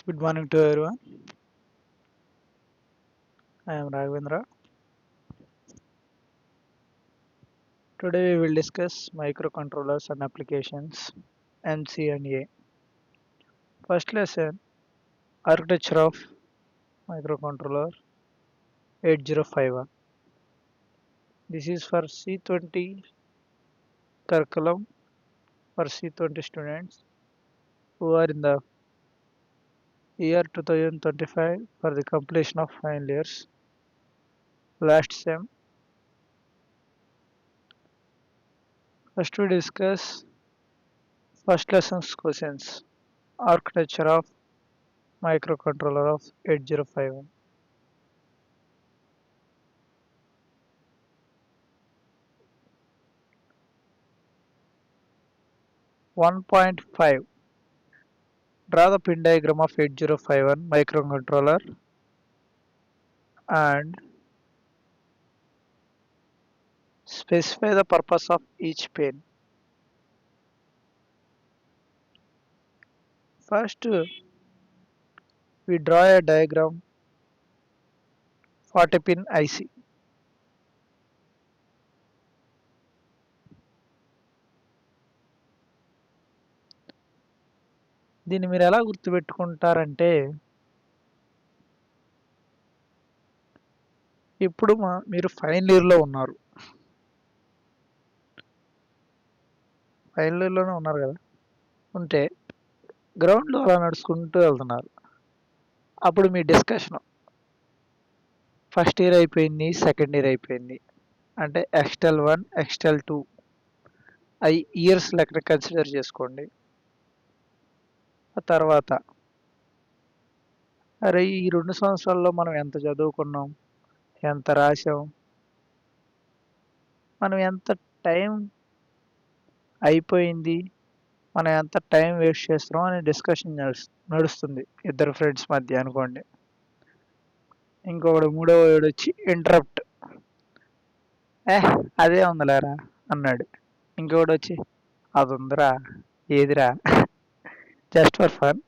Good morning to everyone. I am Raghavendra. Today we will discuss microcontrollers and applications MC and A. First lesson, architecture of microcontroller 8051. This is for C20 curriculum for C20 students who are in the year 2025 for the completion of final years. Last sem. First we discuss first lesson's questions. Architecture of microcontroller of 8051. 1.5. Draw the pin diagram of 8051 microcontroller and specify the purpose of each pin. First, we draw a diagram 40 pin IC. దీన్ని మీరు ఎలా గుర్తుపెట్టుకుంటారంటే ఇప్పుడు మీరు final ఇయర్లో ఉన్నారు. Final ఇయర్లోనే ఉన్నారు కదా, ఉంటే గ్రౌండ్లో అలా నడుచుకుంటూ వెళ్తున్నారు. అప్పుడు మీ డిస్కషన్ ఫస్ట్ ఇయర్ అయిపోయింది, సెకండ్ ఇయర్ అయిపోయింది, అంటే ఎక్స్టెల్ 1 ఎక్స్టెల్ 2 అవి ఇయర్స్ లెక్క కన్సిడర్ చేసుకోండి. ఆ తర్వాత అరే ఈ 2 సంవత్సరాల్లో మనం ఎంత చదువుకున్నాం, ఎంత రాసాం, మనం ఎంత టైం అయిపోయింది, మనం ఎంత టైం వేస్ట్ చేస్తున్నాం అనే డిస్కషన్ నడుస్తుంది ఇద్దరు ఫ్రెండ్స్ మధ్య అనుకోండి. ఇంకొకడు మూడో వాడు వచ్చి ఇంటరప్ట్, అదే ఉందిలేరా అన్నాడు. ఇంకొకడు వచ్చి అది ఉందిరా, ఏదిరా, జస్ట్ ఫర్ ఫన్.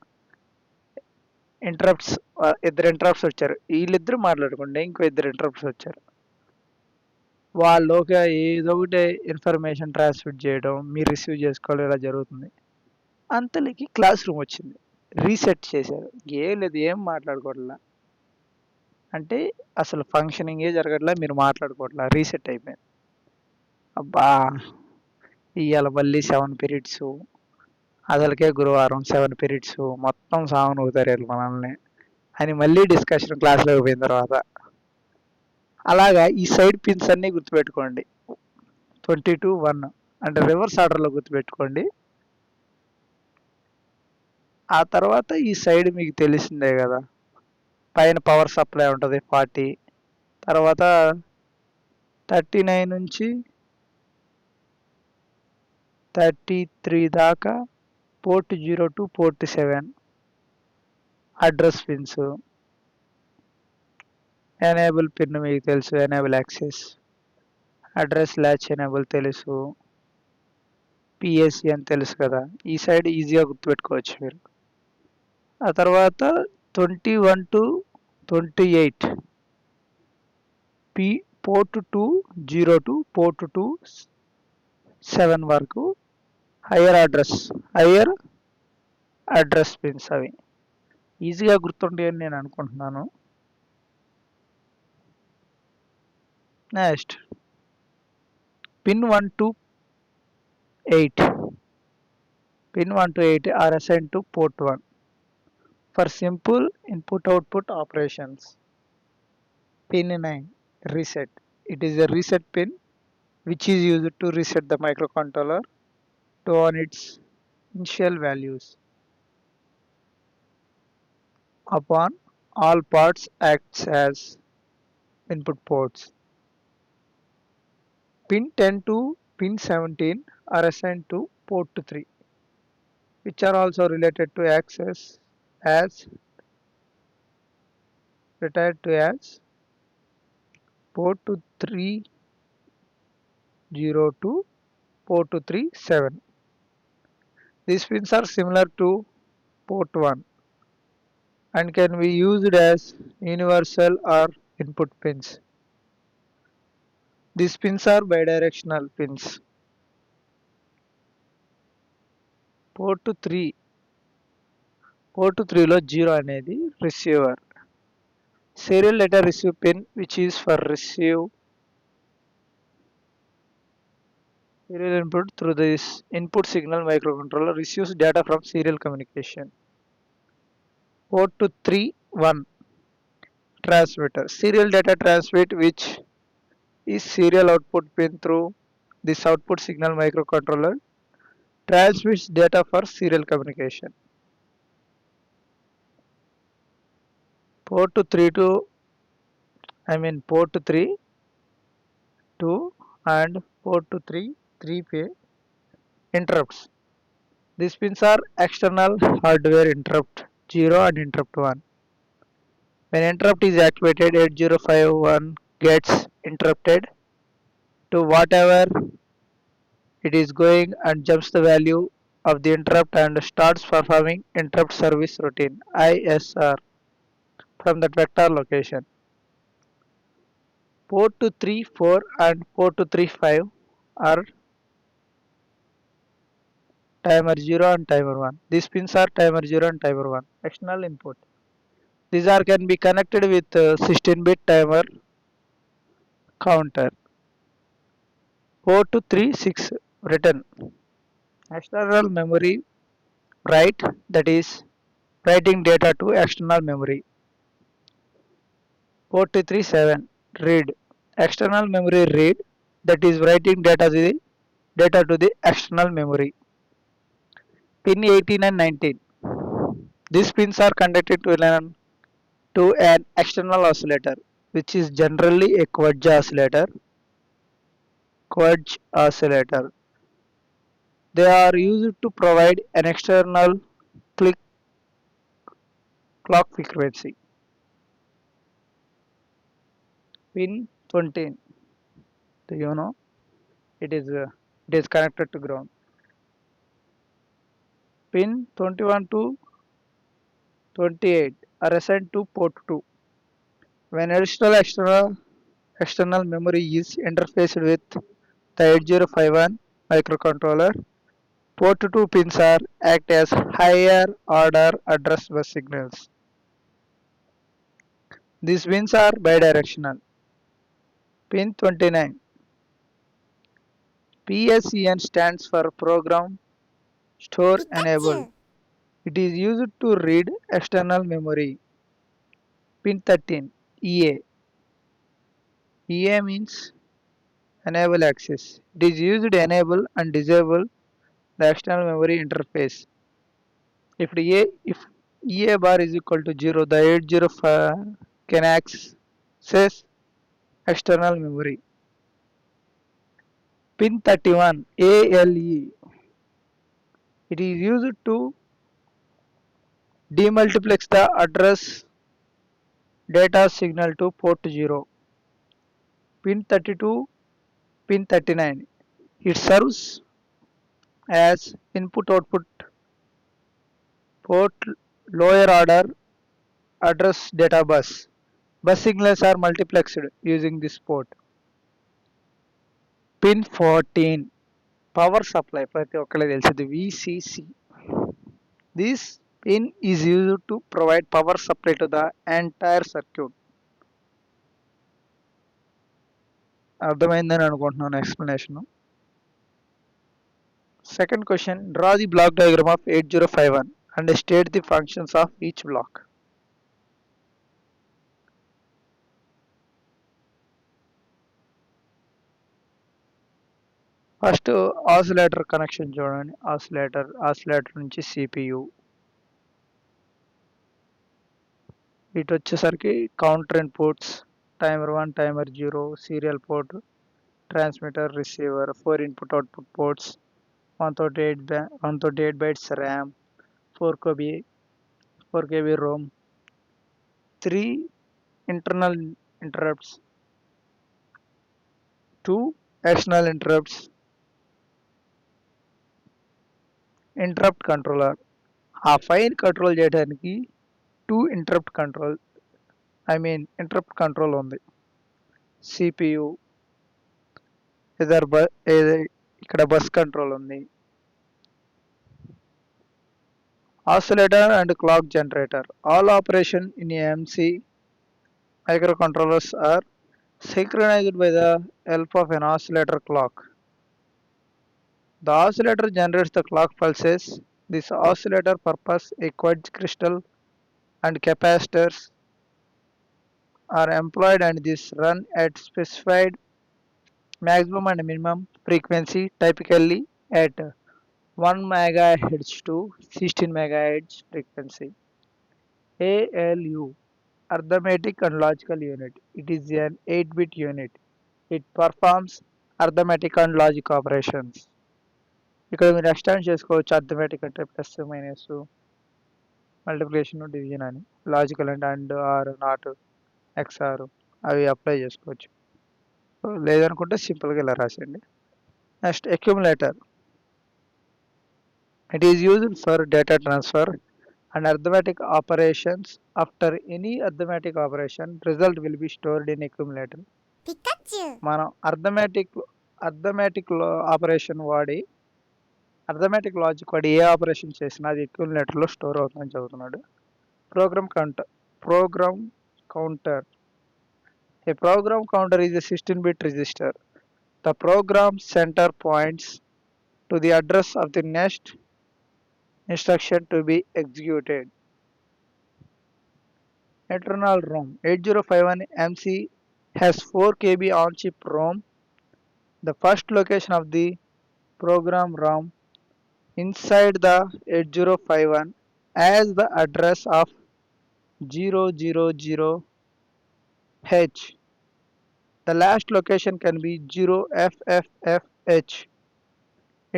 ఇంటరప్ట్స్, ఇద్దరు ఇంటరప్ట్స్ వచ్చారు. వీళ్ళిద్దరు మాట్లాడుకుంటే ఇంకో ఇద్దరు ఇంటరప్ట్స్ వచ్చారు. వాళ్ళలోకి ఏదో ఒకటి ఇన్ఫర్మేషన్ ట్రాన్స్మిట్ చేయడం, మీరు రిసీవ్ చేసుకోవడం ఇలా జరుగుతుంది. అంతలోకి క్లాస్ రూమ్ వచ్చింది, రీసెట్ చేశారు. ఏం లేదు, ఏం మాట్లాడుకోవట్లా, అంటే అసలు ఫంక్షనింగే జరగట్లా, మీరు మాట్లాడుకోవట్లా, రీసెట్ అయిపోయింది. అబ్బా ఇవాళ మళ్ళీ 7 పీరియడ్స్, అసలుకే గురువారం 7 పీరియడ్స్, మొత్తం సాగనవుతారు వీళ్ళు మనల్ని అని మళ్ళీ డిస్కషన్ క్లాస్లోకి పోయిన తర్వాత. అలాగా ఈ సైడ్ పిన్స్ అన్నీ గుర్తుపెట్టుకోండి. 22 1 అంటే రివర్స్ ఆర్డర్లో గుర్తుపెట్టుకోండి. ఆ తర్వాత ఈ సైడ్ మీకు తెలిసిందే కదా, పైన పవర్ సప్లై ఉంటుంది 40, తర్వాత 39 నుంచి 33 దాకా port 0 to port 7 address pins. Enable pin మీకు తెలుసు, enable access. Address latch enable తెలుసు, పిఎస్సి అని తెలుసు కదా, ఈ సైడ్ ఈజీగా గుర్తుపెట్టుకోవచ్చు మీరు. ఆ తర్వాత 21 టు 28 పోర్ట్ 2 0 టు పోర్ట్ 2 7 వరకు హయ్యర్ అడ్రస్ పిన్స్. అవి ఈజీగా గుర్తుంటాయని నేను అనుకుంటున్నాను. Next pin 1 to 8 are assigned to port 1 for simple input-output operations. Pin 9 reset. It is a reset pin which is used to reset the microcontroller to on its initial values upon all parts acts as input ports. Pin 10 to pin 17 are assigned to port 3, which are also related to access as retired to as port 3 0 to port 3 7. These pins are similar to port 1 and can be used as universal or input pins. These pins are bidirectional pins. Port 3 లో 0 అనేది receiver. Serial data receive pin, which is for receive serial input through this input signal microcontroller receives data from serial communication. Port 3 1 transmitter. Serial data transmit, which is serial output pin through this output signal microcontroller transmits data for serial communication. Port 3 to port 3 2 and port 3 3 interrupts. These pins are external hardware interrupt 0 and interrupt 1. When interrupt is activated, 8051 gets interrupted to whatever it is going and jumps the value of the interrupt and starts performing interrupt service routine ISR from that vector location. Port 3 4 and port 3 5 are timer 0 and timer 1. These pins are timer 0 and timer 1. External input. These are can be connected with 16-bit timer counter. Port 3 6 written. External memory write, that is writing data to external memory. Port 3 7 read. External memory read, that is writing data to the external memory. Pin 18 and 19. These pins are connected to an external oscillator, which is generally a quadge oscillator. Quadge oscillator. They are used to provide an external click clock frequency. Pin 20. Do you know? It is connected to ground. Pin 21 to 28 are assigned to port 2. When additional external memory is interfaced with the 8051 microcontroller, port 2 pins are act as higher order address bus signals. These pins are bidirectional. Pin 29. PSEN stands for Program Store Enable. It is used to read external memory. Pin 13. EA. EA means enable access. It is used to enable and disable the external memory interface. If EA bar is equal to 0, the 805 can access external memory. Pin 31 ALE. It is used to demultiplex the address data signal to port 0. Pin 32, pin 39. It serves as input output port lower order address data bus. Bus signals are multiplexed using this port. Pin 14 power supply ప్రతి ఒక్కరికి తెలిసింది VCC. This pin is used to provide power supply to the entire circuit. అర్థమైందని అనుకుంటున్నాను explanation. Second question, draw the block diagram of 8051 and state the functions of each block. First oscillator connection చూడండి. Oscillator నుంచి CPU. ఇటు వచ్చేసరికి counter inputs timer 1 timer 0 serial port transmitter receiver 4 input output ports 128 bytes RAM 4 KB ROM 3 internal interrupts 2 external interrupts interrupt controller. ఆ fire control చేయడానికి 2 interrupt control, interrupt control ఉంది. CPU ఇక్కడ bus control ఉంది. Oscillator and clock generator. All operation in AMC microcontrollers are synchronized by the help of an oscillator clock. The oscillator generates the clock pulses. This oscillator purpose a quartz crystal and capacitors are employed, and this run at specified maximum and minimum frequency, typically at 1 megahertz to 16 megahertz frequency. ALU, arithmetic and logical unit. It is an 8-bit unit. It performs arithmetic and logic operations. ఇక్కడ మీరు extend చేసుకోవచ్చు. Arithmetic అంటే plus minus, multiplication, division అని. Logical అంటే and, or, not, XOR అవి apply చేసుకోవచ్చు. లేదనుకుంటే సింపుల్గా ఇలా రాసేయండి. Next accumulator. It is used for data transfer and arithmetic operations. After any arithmetic operation, result will be stored in accumulator. Pikachu. మనం arithmetic operation వాడి, అర్థమెటిక్ లాజిక్ వాడి ఏ operation చేసినా అది అక్యుములేటర్లో స్టోర్ అవుతుందని చెబుతున్నాడు. Program counter. A program counter is a 16-bit register. The program center points to the address of the next instruction to be executed. Internal ROM. 8051 MC has 4 KB on-chip ROM. The first location of the program ROM inside the 8051 as the address of 000H. The last location can be 0FFFH.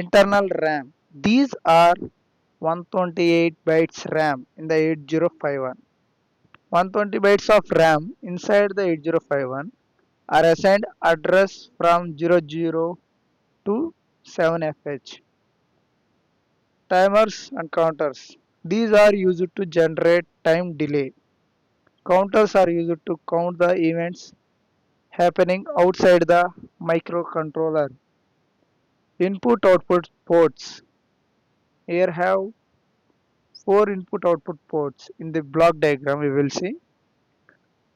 Internal RAM. These are 128 bytes RAM in the 8051. 120 bytes of RAM inside the 8051 are assigned address from 00 to 7FH. Timers and counters. These are used to generate time delay. Counters are used to count the events happening outside the microcontroller. Input output ports. Here have 4 input output ports. In the block diagram we will see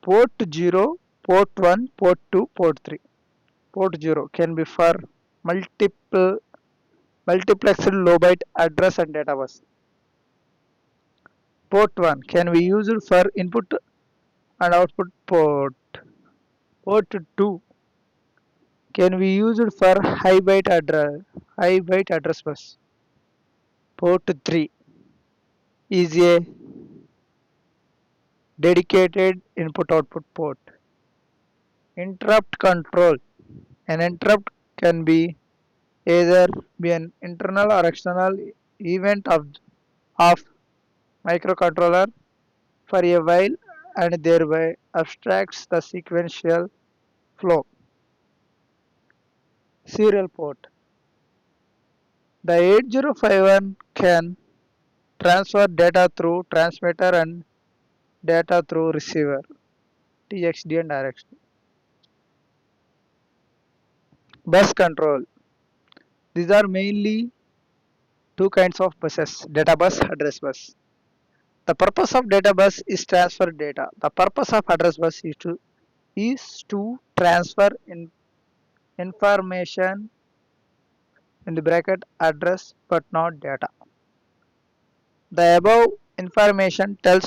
port 0, port 1, port 2, port 3. Port 0 can be for multiplexed low byte address and data bus. Port 1 can be used for input and output port. Port 2 can be used for high byte address bus. Port 3 is a dedicated input output port. Interrupt control. An interrupt can be either be an internal or external event of microcontroller for a while and thereby abstracts the sequential flow. Serial port. The 8051 can transfer data through transmitter and data through receiver, TXD and RXD. Bus control. These are mainly 2 kinds of buses: data bus, address bus. The purpose of data bus is transfer data. The purpose of address bus is to transfer information in the bracket address but not data. The above information tells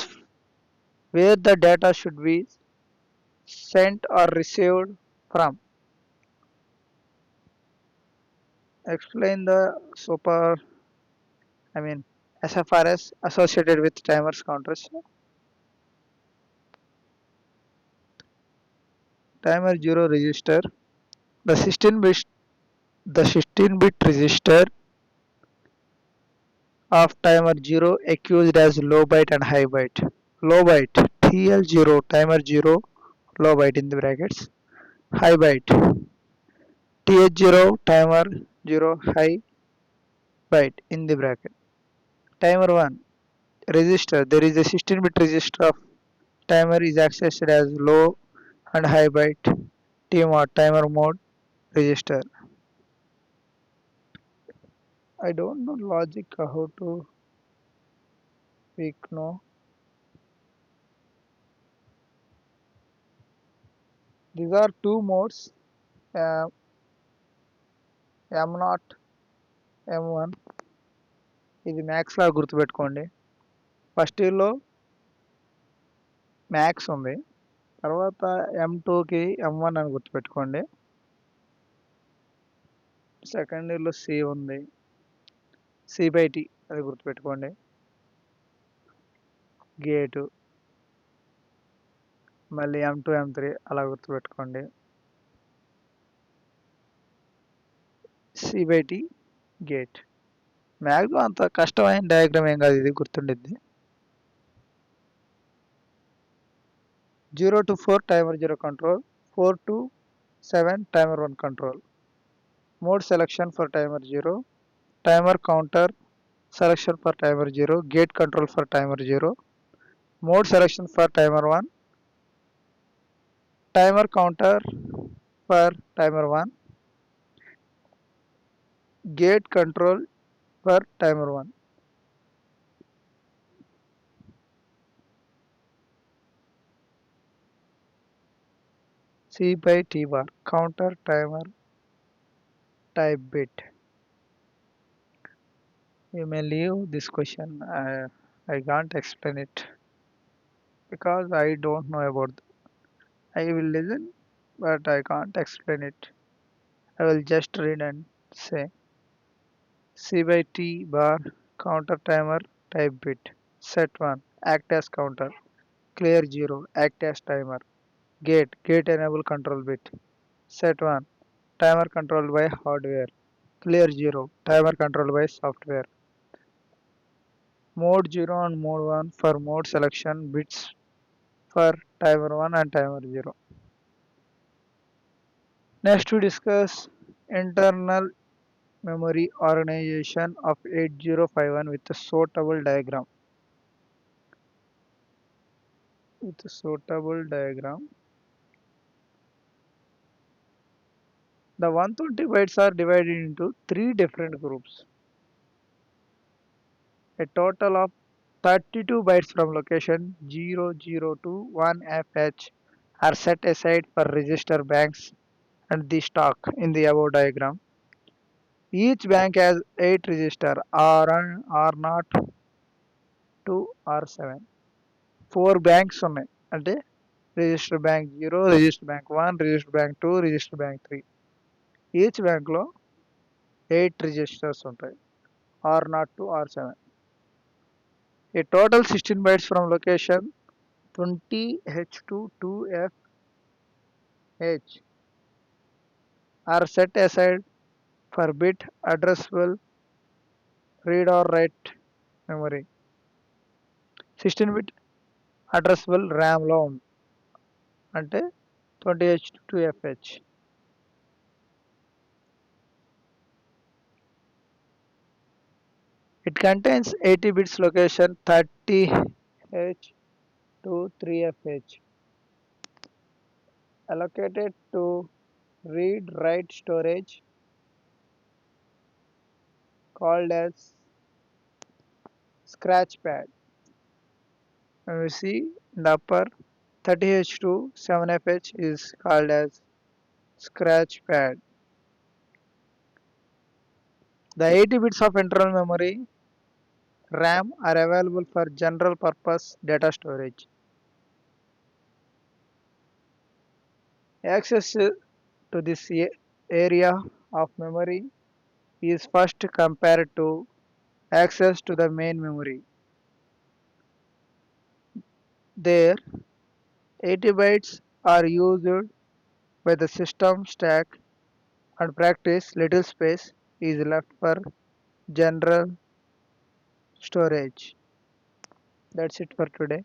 where the data should be sent or received from. Explain the SFRs associated with timers, counters. Timer 0 register. The 16-bit register of timer 0 accused as low byte and high byte. Low byte TL0 timer 0 low byte in the brackets. High byte TH0 timer 0 high byte in the bracket. Timer 1 register. There is a 16-bit register of timer is accessed as low and high byte TMOD timer mode register. I don't know logic how to pick no. These are two modes, uh, M0, M1. ఇది max లా గుర్తుపెట్టుకోండి. First ఇయర్లో max ఉంది, తర్వాత M2కి M1 అని గుర్తుపెట్టుకోండి. Second ఇయర్లో C ఉంది, సి/టి అది గుర్తుపెట్టుకోండి. గేటు, మళ్ళీ M2 M3 అలా గుర్తుపెట్టుకోండి. సి/టి గేట్. మ్యాక్సిమం అంత కష్టమైన డయాగ్రామ్ ఏం కాదు, ఇది గుర్తుండిద్ది. 0 to 4 timer 0 control, 4 to 7 timer 1 control. Mode selection for timer 0, timer counter selection for timer 0, gate control for timer 0, mode selection for timer 1, timer counter for timer 1, gate control for timer 1. C/T bar, counter timer type bit. You may leave this question. I can't explain it because I don't know about. I will listen, but I can't explain it. I will just read and say. C/T bar, counter timer type bit. Set 1, act as counter. Clear 0, act as timer. Gate enable control bit. Set 1, timer controlled by hardware. Clear 0, timer controlled by software. Mode 0 and mode 1 for mode selection bits for timer 1 and timer 0. Next we discuss internal memory organization of 8051 with a sortable diagram. With a sortable diagram. The 120 bytes are divided into 3 different groups. A total of 32 bytes from location 00 to 1FH are set aside for register banks and the stock in the above diagram. Each bank has 8 registers R1, R0 to R7. 4 banks ఉన్నాయి, అంటే register bank 0, register bank 1, register bank 2, register bank 3. Each బ్యాంక్లో 8 registers ఉంటాయి, R0 to R7. A total 16 bytes from location 20H to 2FH are set aside for bit addressable read or write memory. 16 bit addressable RAM లో ఉంది, అంటే 20H to 2FH. It contains 80 bits location 30H to 3FH allocated to read write storage called as scratch pad. When we see in the upper 30H to 7FH is called as scratch pad. The 80 bits of internal memory RAM are available for general purpose data storage. Access to this area of memory is first compared to access to the main memory. There, 80 bytes are used by the system stack and practice little space is left for general storage. That's it for today.